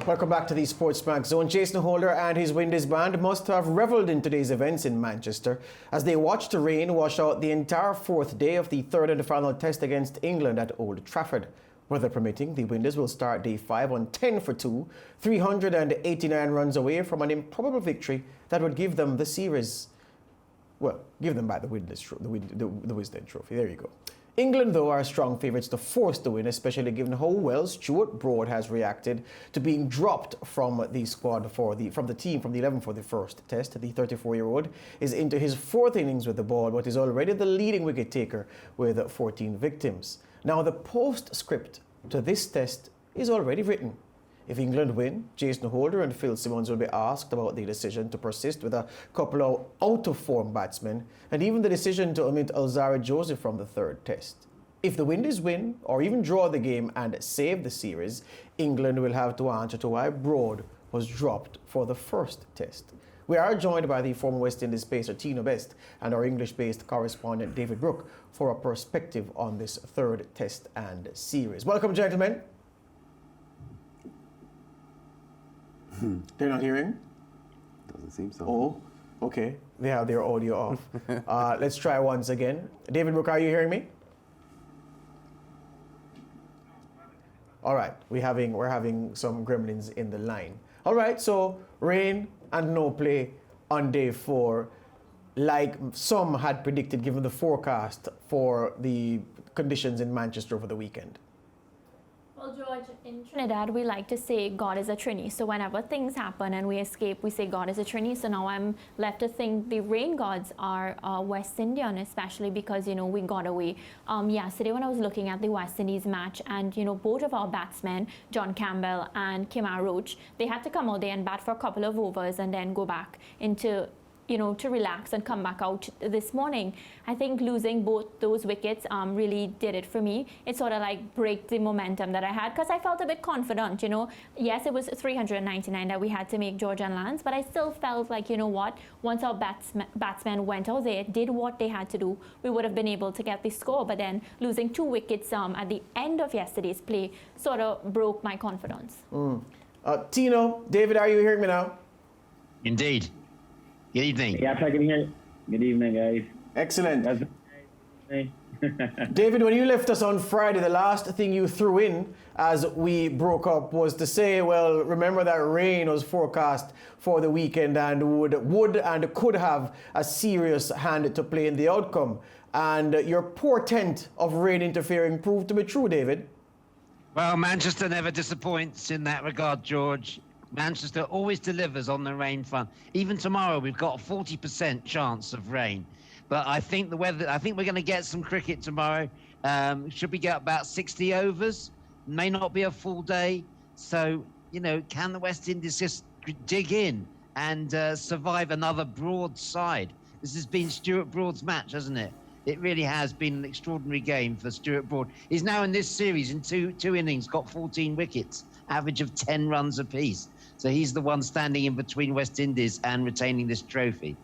Welcome back to the SportsMax Zone. Jason Holder and his Windies band must have revelled in today's events in Manchester as they watched the rain wash out the entire fourth day of the third and final test against England at Old Trafford. Weather permitting, the Windies will start day 5 on 10 for 2, 389 runs away from an improbable victory that would give them the series. Well, give them back the Wisden Trophy. There you go. England, though, are strong favourites to force the win, especially given how well Stuart Broad has reacted to being dropped from the squad from the 11 for the first test. The 34-year-old is into his fourth innings with the ball, but is already the leading wicket taker with 14 victims. Now, the postscript to this test is already written. If England win, Jason Holder and Phil Simmons will be asked about the decision to persist with a couple of out-of-form batsmen and even the decision to omit Alzarri Joseph from the third test. If the Windies win or even draw the game and save the series, England will have to answer to why Broad was dropped for the first test. We are joined by the former West Indies pacer Tino Best and our English-based correspondent David Brooke for a perspective on this third test and series. Welcome, gentlemen. They're not hearing? Doesn't seem so. Oh, okay. They have their audio off. Let's try once again. David Brooke, are you hearing me? All right, we're having some gremlins in the line. All right, so rain and no play on day 4, like some had predicted given the forecast for the conditions in Manchester over the weekend. Well, George, in Trinidad, we like to say God is a Trini. So whenever things happen and we escape, we say God is a Trini. So now I'm left to think the rain gods are West Indian, especially because, we got away. Yesterday when I was looking at the West Indies match and, both of our batsmen, John Campbell and Kemar Roach, they had to come out there and bat for a couple of overs and then go back into to relax and come back out this morning. I think losing both those wickets really did it for me. It sort of like break the momentum that I had because I felt a bit confident, Yes, it was 399 that we had to make George and Lance, but I still felt like, what, once our batsmen went out there, did what they had to do, we would have been able to get the score. But then losing 2 wickets at the end of yesterday's play sort of broke my confidence. Tino, David, are you hearing me now? Indeed. Good evening. Yes, I can hear you. Good evening, guys. Excellent. David, when you left us on Friday, the last thing you threw in as we broke up was to say, well, remember that rain was forecast for the weekend and would and could have a serious hand to play in the outcome. And your portent of rain interfering proved to be true, David. Well, Manchester never disappoints in that regard, George. Manchester always delivers on the rain front. Even tomorrow, we've got a 40% chance of rain. But I think we're going to get some cricket tomorrow. Should we get about 60 overs? May not be a full day. So, can the West Indies just dig in and survive another Broad side? This has been Stuart Broad's match, hasn't it? It really has been an extraordinary game for Stuart Broad. He's now in this series in two innings, got 14 wickets, average of 10 runs apiece. So he's the one standing in between West Indies and retaining this trophy.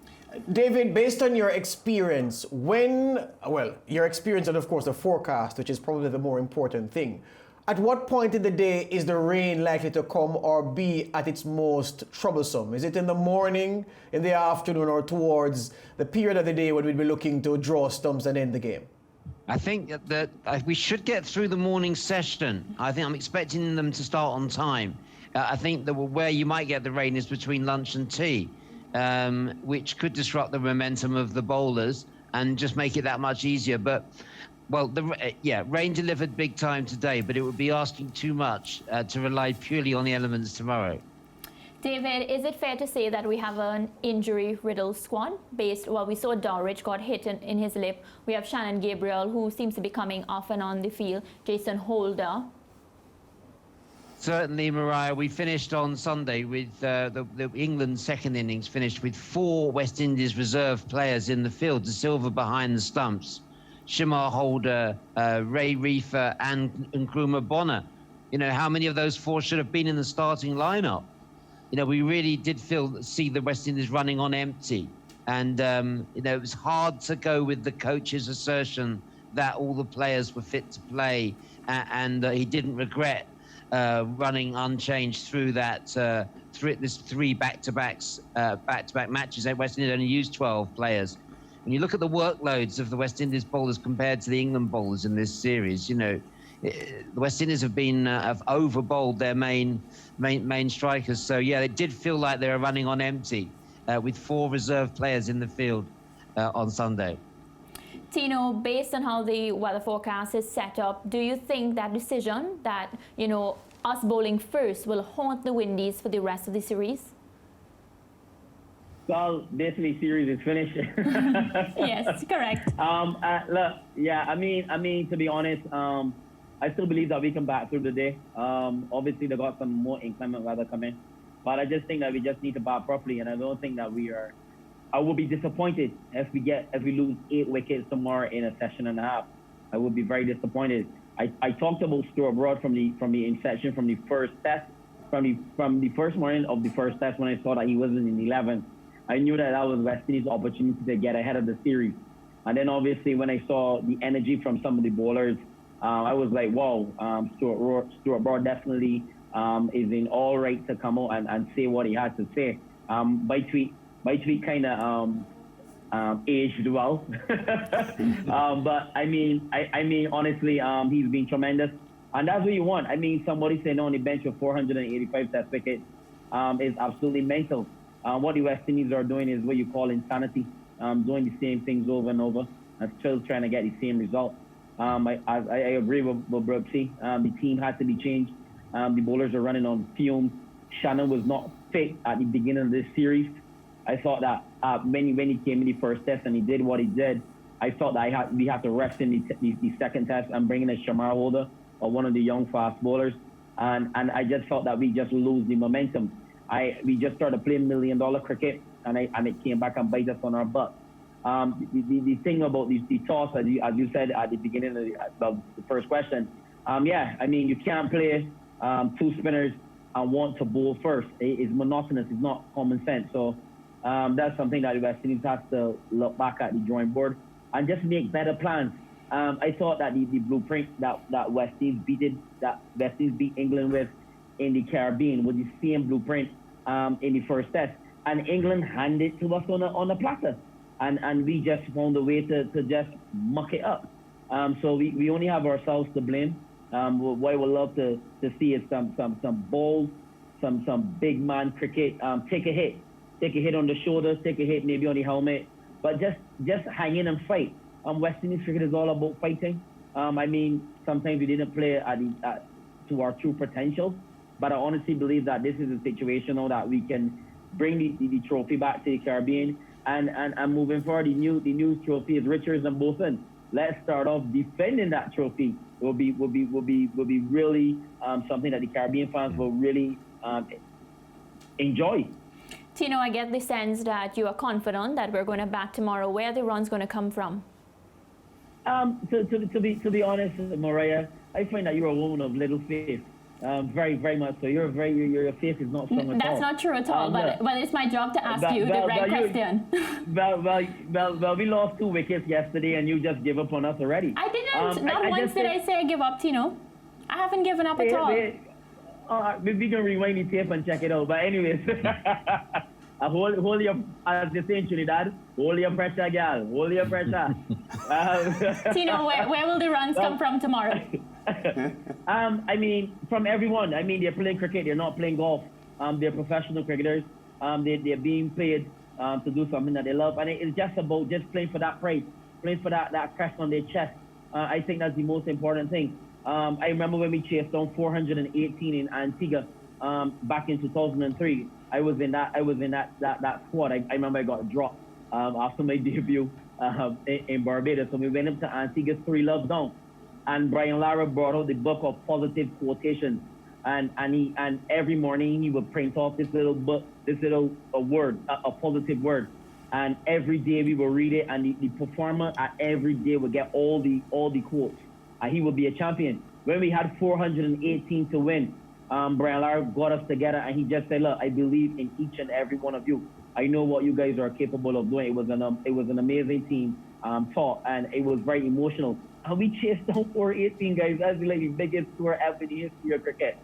David, based on your experience, your experience and of course the forecast, which is probably the more important thing, at what point in the day is the rain likely to come or be at its most troublesome? Is it in the morning, in the afternoon, or towards the period of the day when we'd be looking to draw stumps and end the game? I think that we should get through the morning session. I'm expecting them to start on time. I think that where you might get the rain is between lunch and tea, which could disrupt the momentum of the bowlers and just make it that much easier. But, rain delivered big time today, but it would be asking too much to rely purely on the elements tomorrow. David, is it fair to say that we have an injury-riddled squad? We saw Dulwich got hit in his lip. We have Shannon Gabriel, who seems to be coming off and on the field. Jason Holder. Certainly, Mariah. We finished on Sunday with the England's second innings finished with 4 West Indies reserve players in the field. De Silva behind the stumps, Shimar Holder, Ray Reefer, and Nkrumah Bonner. How many of those 4 should have been in the starting lineup? We really did see the West Indies running on empty, and it was hard to go with the coach's assertion that all the players were fit to play, and he didn't regret running unchanged through that this three back-to-back matches. West Indies only used 12 players. When you look at the workloads of the West Indies bowlers compared to the England bowlers in this series, the West Indies have over-bowled their main strikers. So yeah, it did feel like they were running on empty with 4 reserve players in the field on Sunday. Tino, based on how the weather forecast is set up, do you think that decision that, us bowling first will haunt the Windies for the rest of the series? Well, basically, series is finished. Yes, correct. Look, yeah, I mean, to be honest, I still believe that we can bat through the day. Obviously, they got some more inclement weather coming, but I just think that we just need to bat properly, and I don't think that we are. I will be disappointed if we lose 8 wickets tomorrow in a session and a half. I will be very disappointed. I talked about Stuart Brood from the inception, from the first test, from the first morning of the first test when I saw that he wasn't in 11. I knew that was West Indies' opportunity to get ahead of the series. And then obviously when I saw the energy from some of the bowlers, I was like, wow, Stuart Broad definitely is in all right to come out and say what he had to say. My tweet kind of aged well. But I mean, honestly, he's been tremendous. And that's what you want. I mean, somebody sitting on the bench with 485 test wickets is absolutely mental. What the West Indies are doing is what you call insanity, doing the same things over and over and still trying to get the same result. I agree with Brooksy. The team had to be changed. The bowlers are running on fumes. Shannon was not fit at the beginning of this series. I thought that when he came in the first test and he did what he did, I thought that we had to rest in the second test and bring in a Shamar holder or one of the young fast bowlers. And I just felt that we just lose the momentum. We just started playing $1 million cricket, and it came back and bite us on our butt. The thing about the toss, as you said at the beginning of the first question, yeah, I mean, you can't play 2 spinners and want to bowl first. It's monotonous. It's not common sense. So that's something that the West Indies has to look back at the drawing board and just make better plans. I thought that the blueprint that West Indies beat England with in the Caribbean was the same blueprint in the first test, and England handed it to us on a platter, and we just found a way to just muck it up. So we only have ourselves to blame. What I would love to see is some balls, some big man cricket. Take a hit on the shoulders, take a hit maybe on the helmet, but just hang in and fight. West Indies cricket is all about fighting. I mean, sometimes we didn't play to our true potential. But I honestly believe that this is a situation now that we can bring the trophy back to the Caribbean and moving forward. The new trophy is Richards and both ends. Let's start off defending that trophy. Will be really something that the Caribbean fans will really enjoy. Tino, I get the sense that you are confident that we're going to bat tomorrow. Where are the runs going to come from? To be honest, Mariah, I find that you're a woman of little faith. Very, very much so. Your faith is not strong at all. That's not true at all, but it's my job to ask you the right question. Well, we lost 2 wickets yesterday, and you just give up on us already. I didn't. Not once did I say I give up, Tino. I haven't given up at all. We can rewind the tape and check it out. But anyways, hold your, as they say in Trinidad, hold your pressure, girl. Hold your pressure. Tino, where will the runs come from tomorrow? I mean, from everyone. I mean, they're playing cricket. They're not playing golf. They're professional cricketers. They're being paid to do something that they love. And it's just about just playing for that pride, playing for that crest on their chest. I think that's the most important thing. I remember when we chased down 418 in Antigua back in 2003. I was in that squad. I remember I got dropped after my debut in Barbados. So we went up to Antigua 3 loves down. And Brian Lara brought out the book of positive quotations, and every morning he would print off this little book, word, a positive word, and every day we would read it, and the performer at every day would get all the quotes, and he would be a champion. When we had 418 to win, Brian Lara got us together, and he just said, "Look, I believe in each and every one of you. I know what you guys are capable of doing." It was an amazing team talk, and it was very emotional. And we chased down 418, guys. That's like the biggest score ever in the history of cricket.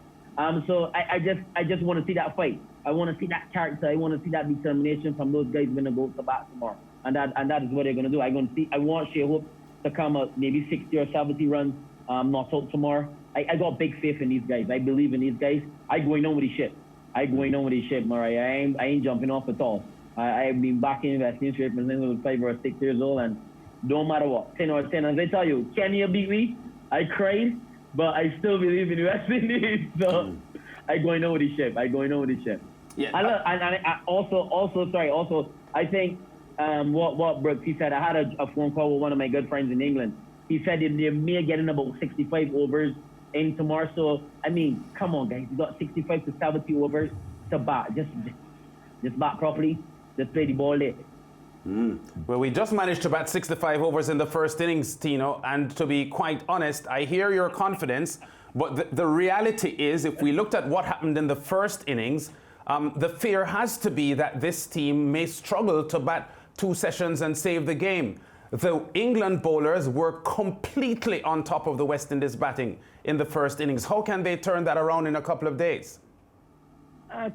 So I just want to see that fight. I want to see that character. I want to see that determination from those guys when they go to bat tomorrow. And that is what they're going to do. I want Shea Hope to come up maybe 60 or 70 runs, not out tomorrow. I got big faith in these guys. I believe in these guys. I going on with the ship. Mariah. I ain't jumping off at all. I've been back in West Indies since I was 5 or 6 years old, and don't matter what, 10 or 10. As I tell you, Kenya beat me. I cried, but I still believe in West Indies. So I going on with the ship. Yeah. Also, I think what Brooks, he said, I had a phone call with one of my good friends in England. He said they may get in about 65 overs in tomorrow. So, I mean, come on, guys. You got 65 to 70 overs to bat. Just bat properly. Just play the ball there. Well, we just managed to bat 65 overs in the first innings, Tino, and to be quite honest, I hear your confidence, but the reality is, if we looked at what happened in the first innings, the fear has to be that this team may struggle to bat 2 sessions and save the game. The England bowlers were completely on top of the West Indies batting in the first innings. How can they turn that around in a couple of days?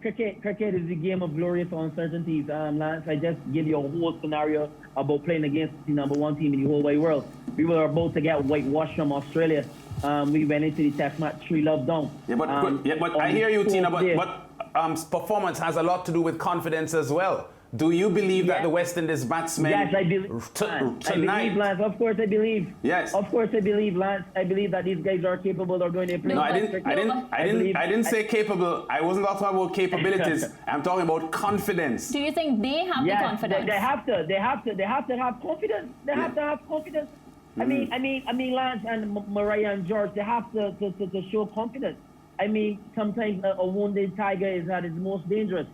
Cricket is a game of glorious uncertainties. Lance, I just give you a whole scenario about playing against the #1 team in the whole wide world. We were about to get whitewashed from Australia. We went into the test match 3-love down. But I hear you, Tina, but performance has a lot to do with confidence as well. Do you believe that the West Indies batsmen... Yes, I believe. Tonight... I believe, Lance. Of course, I believe. Yes. Of course, I believe, Lance. I believe that these guys are capable. They're going to play. No, I didn't say capable. I wasn't talking about capabilities. I'm talking about confidence. Do you think they have the confidence? They have to have confidence. They have to have confidence. I mean, Lance and Mariah and George, they have to show confidence. I mean, sometimes a wounded tiger is at its most dangerous.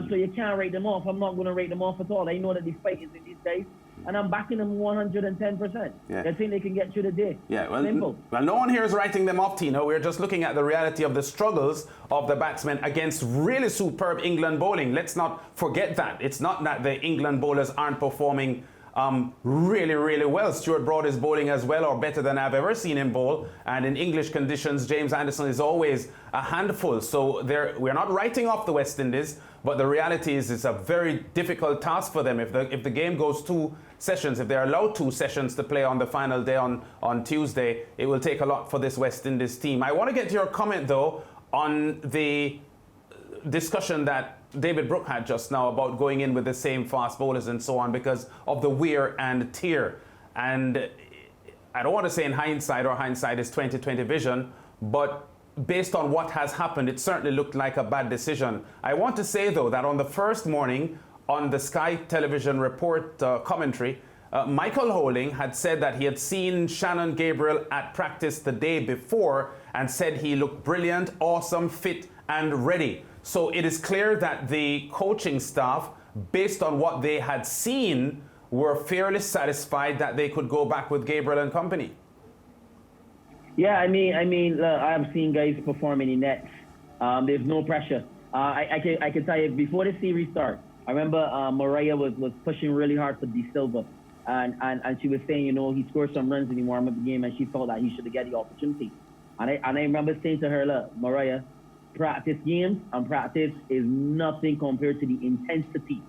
So you can't rate them off. I'm not going to rate them off at all. I know that the fight is in these days, and I'm backing them 110%. Yeah. I think they can get through the day. Yeah, well, Simple. Well, no one here is writing them off, Tino. We're just looking at the reality of the struggles of the batsmen against really superb England bowling. Let's not forget that. It's not that the England bowlers aren't performing really, really well. Stuart Broad is bowling as well or better than I've ever seen him bowl. And in English conditions, James Anderson is always a handful. So we're not writing off the West Indies, but the reality is it's a very difficult task for them. If the game goes 2 sessions, if they're allowed 2 sessions to play on the final day on Tuesday, it will take a lot for this West Indies team. I want to get your comment, though, on the discussion that David Brooke had just now about going in with the same fast bowlers and so on because of the wear and tear. And I don't want to say in hindsight, or hindsight is 20/20 vision, but based on what has happened, it certainly looked like a bad decision. I want to say, though, that on the first morning on the Sky Television report commentary, Michael Holding had said that he had seen Shannon Gabriel at practice the day before and said he looked brilliant, awesome, fit and ready. So it is clear that the coaching staff, based on what they had seen, were fairly satisfied that they could go back with Gabriel and company. Yeah, I mean, I've seen guys perform in the nets. There's no pressure. I can tell you, before the series started, I remember Mariah was pushing really hard for De Silva. And she was saying, he scored some runs in the warm-up game, and she felt that he should have got the opportunity. And I remember saying to her, look, Mariah, practice games and practice is nothing compared to the intensity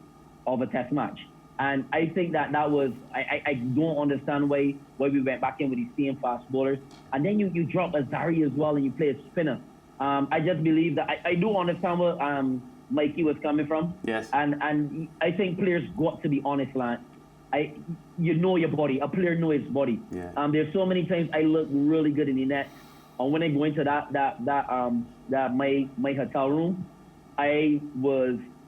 of a test match. And I think that was, I don't understand why we went back in with these same fast bowlers. And then you drop Azari as well and you play a spinner. I just believe that, I do understand where Mikey was coming from. Yes. And I think players got to be honest, Lance. You know your body. A player knows his body. Yeah. There's so many times I look really good in the net. And when I go into my hotel room, I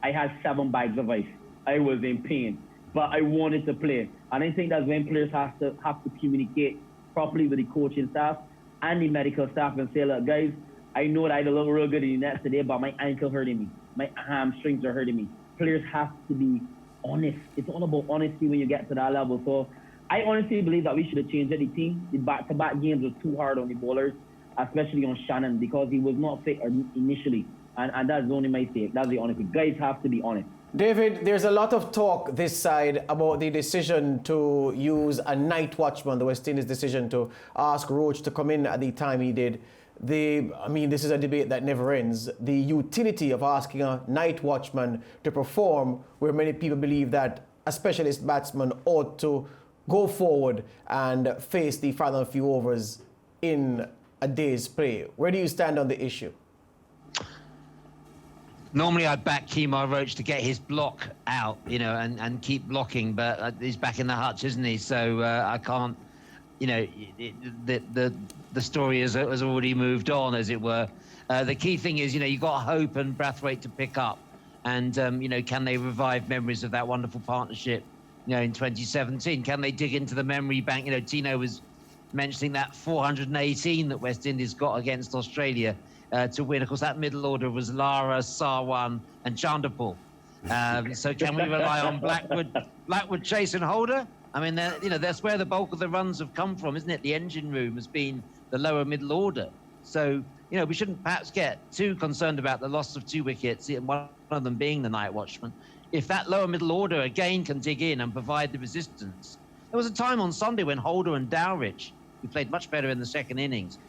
had 7 bags of ice. I was in pain, but I wanted to play. And I think that's when players have to communicate properly with the coaching staff and the medical staff and say, look, guys, I know that I look real good in the net today, but my ankle hurting me. My hamstrings are hurting me. Players have to be honest. It's all about honesty when you get to that level. So I honestly believe that we should have changed the team. The back-to-back games were too hard on the bowlers, especially on Shannon, because he was not fit initially. And that's only my take. That's the honesty. Guys have to be honest. David, there's a lot of talk this side about the decision to use a night watchman, the West Indies decision to ask Roach to come in at the time he did. this is a debate that never ends, the utility of asking a night watchman to perform, where many people believe that a specialist batsman ought to go forward and face the final few overs in a day's play. Where do you stand on the issue? Normally I'd back Kemar Roach to get his block out, and keep blocking, but he's back in the hutch, isn't he? So I can't, the story has already moved on, as it were. The key thing is, you've got Hope and Brathwaite to pick up, and can they revive memories of that wonderful partnership, in 2017? Can they dig into the memory bank? Tino was mentioning that 418 that West Indies got against Australia to win. Of course, that middle order was Lara, Sarwan, and Chanderpaul. So can we rely on Blackwood, Chase, and Holder? I mean, that's where the bulk of the runs have come from, isn't it? The engine room has been the lower middle order. So, we shouldn't perhaps get too concerned about the loss of 2 wickets, one of them being the night watchman. If that lower middle order again can dig in and provide the resistance. There was a time on Sunday when Holder and Dowrich, who played much better in the second innings,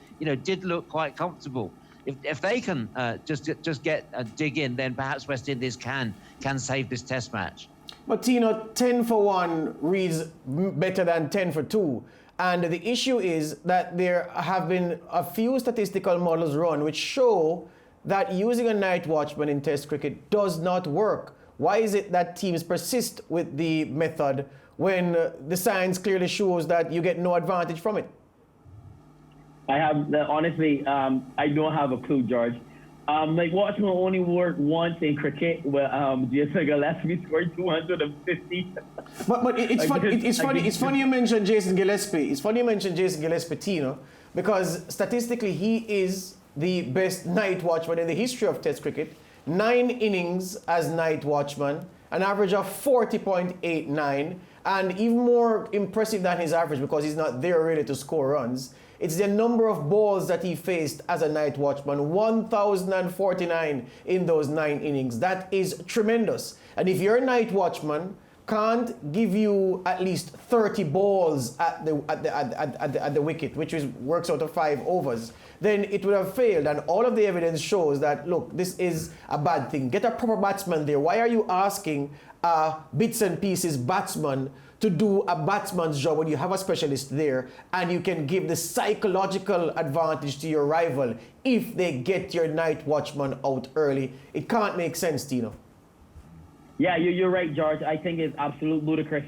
did look quite comfortable. If they can just get a dig in, then perhaps West Indies can save this Test match. But 10 for 1 reads better than 10 for 2. And the issue is that there have been a few statistical models run which show that using a night watchman in Test cricket does not work. Why is it that teams persist with the method when the science clearly shows that you get no advantage from it? Honestly, I don't have a clue, George. Watchman only worked once in cricket where Jason Gillespie scored 250. But it's funny you mentioned Jason Gillespie. It's funny you mentioned Jason Gillespie, Tino, because statistically he is the best night watchman in the history of Test cricket. 9 innings as night watchman, an average of 40.89, and even more impressive than his average because he's not there really to score runs. It's the number of balls that he faced as a night watchman, 1,049 in those 9 innings. That is tremendous. And if your night watchman can't give you at least 30 balls at the wicket, which works out of 5 overs, then it would have failed. And all of the evidence shows that, look, this is a bad thing. Get a proper batsman there. Why are you asking a bits and pieces batsman to do a batsman's job when you have a specialist there and you can give the psychological advantage to your rival if they get your night watchman out early? It can't make sense, Tino. Yeah, you're right, George. I think it's absolute ludicrous.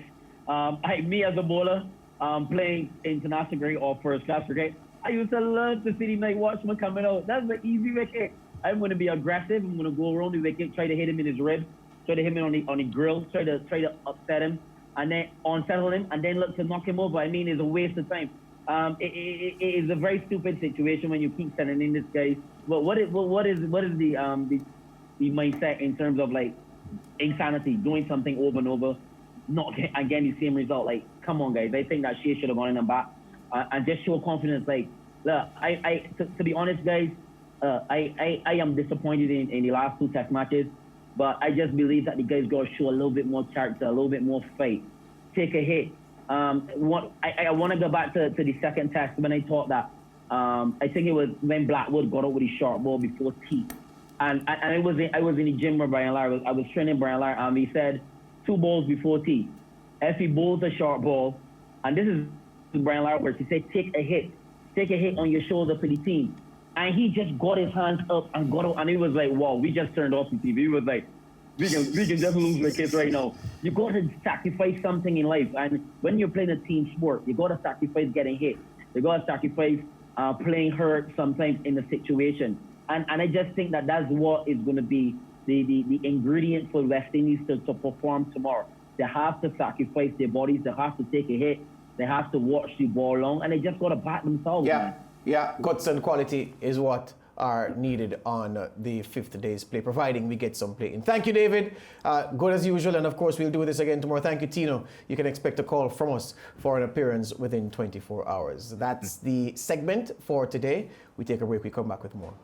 Me as a bowler, playing international cricket or first class cricket, I used to love to see the night watchman coming out. That's the easy wicket. I'm going to be aggressive. I'm going to go around the wicket, try to hit him in his ribs, try to hit him on the grill, try to upset him, and then unsettle him, and then look to knock him over. I mean, it's a waste of time. It is a very stupid situation when you keep sending in this guy. But what is the mindset in terms of like insanity, doing something over and over, not again the same result? Like, come on, guys. I think that she should have gone in and back and just show confidence. Like, look, to be honest, guys, I am disappointed in the last 2 Test matches. But I just believe that the guys got to show a little bit more character, a little bit more fight, take a hit. I want to go back to the second Test when I thought that. I think it was when Blackwood got out with his short ball before tea. And I was in the gym with Brian Lara. I was training Brian Lara. He said 2 balls before tea. If he bowls a short ball, and this is Brian Lara words, he said take a hit on your shoulder for the team. And he just got his hands up and got out, and he was like, wow, we just turned off the TV. He was like, we can just lose wickets right now. You got to sacrifice something in life. And when you're playing a team sport, you got to sacrifice getting hit. You got to sacrifice playing hurt sometimes in the situation. And I just think that that's what is going to be the ingredient for West Indies to perform tomorrow. They have to sacrifice their bodies. They have to take a hit. They have to watch the ball long. And they just got to back themselves. Yeah. Man. Yeah, guts and quality is what are needed on the 5th day's play, providing we get some play in. Thank you, David. Good as usual, and of course, we'll do this again tomorrow. Thank you, Tino. You can expect a call from us for an appearance within 24 hours. That's the segment for today. We take a break. We come back with more.